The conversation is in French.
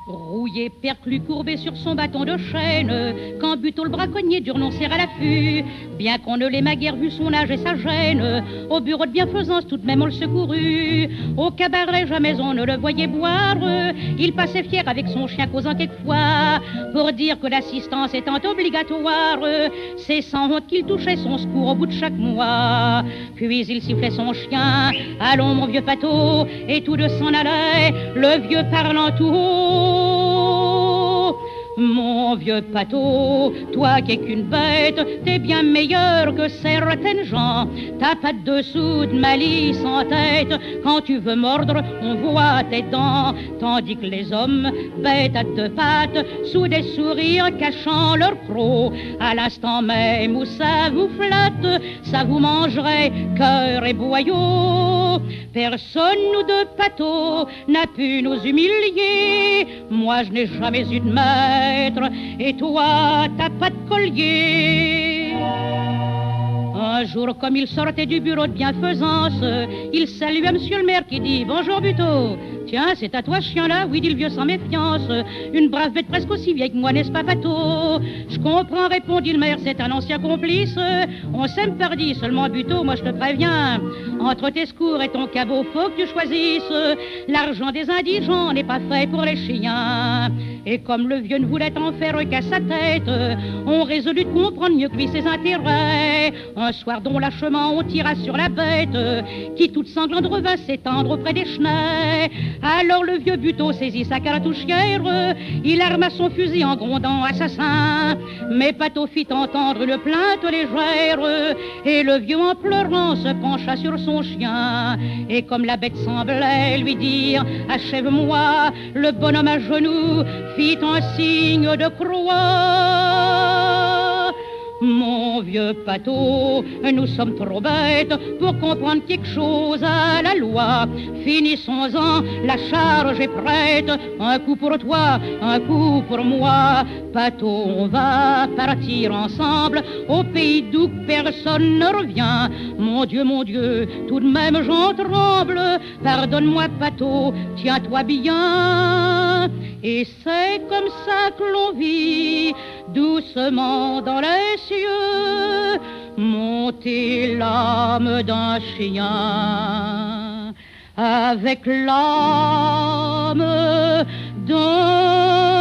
Rouillé, perclus, courbé sur son bâton de chêne, quand Buteau le braconnier dut renoncer à l'affût, bien qu'on ne l'aimât guère vu son âge et sa gêne, au bureau de bienfaisance tout de même on le secourut, au cabaret jamais on ne le voyait boire, il passait fier avec son chien causant quelquefois, pour dire que l'assistance étant obligatoire, c'est sans honte qu'il touchait son secours au bout de chaque mois, puis il sifflait son chien, allons mon vieux Pato, et tous deux s'en allaient, le vieux parlant tout haut. Mon vieux Pato, toi qui es qu'une bête, t'es bien meilleur que certaines gens. T'as pas de dessous de malice en tête, quand tu veux mordre, on voit tes dents. Tandis que les hommes, bêtes à deux pattes, sous des sourires cachant leurs crocs, à l'instant même où ça vous flatte, ça vous mangerait cœur et boyau. Personne, nous deux Pato, n'a pu nous humilier. Moi, je n'ai jamais eu de maître, et toi, t'as pas de collier. Un jour, comme il sortait du bureau de bienfaisance, il salua monsieur le maire qui dit « Bonjour Buteau ». « Tiens, c'est à toi ce chien-là ?» « Oui, dit le vieux sans méfiance. Une brave bête presque aussi vieille que moi, n'est-ce pas, Pato ?»« Je comprends, répondit le maire, c'est un ancien complice. On s'aime pardi, seulement Buteau, moi je te préviens. Entre tes secours et ton cabot, faut que tu choisisses. L'argent des indigents n'est pas fait pour les chiens. » Et comme le vieux ne voulait en faire qu'à sa tête, on résolut de comprendre mieux que lui ses intérêts. Un soir dont lâchement on tira sur la bête, qui toute sanglante revint s'étendre auprès des chenets. Alors le vieux Buteau saisit sa cartouchière, il arma son fusil en grondant assassin. Mais Pato fit entendre une plainte légère, et le vieux en pleurant se pencha sur son chien. Et comme la bête semblait lui dire « Achève-moi », le bonhomme à genoux fit un signe de croix. Mon vieux Pato, nous sommes trop bêtes pour comprendre quelque chose à la loi. Finissons-en, la charge est prête. Un coup pour toi, un coup pour moi. Pato, on va partir ensemble au pays d'où personne ne revient. Mon Dieu, tout de même j'en tremble. Pardonne-moi Pato, tiens-toi bien. Et c'est comme ça que l'on vit, doucement dans les cieux, monter l'âme d'un chien avec l'âme d'un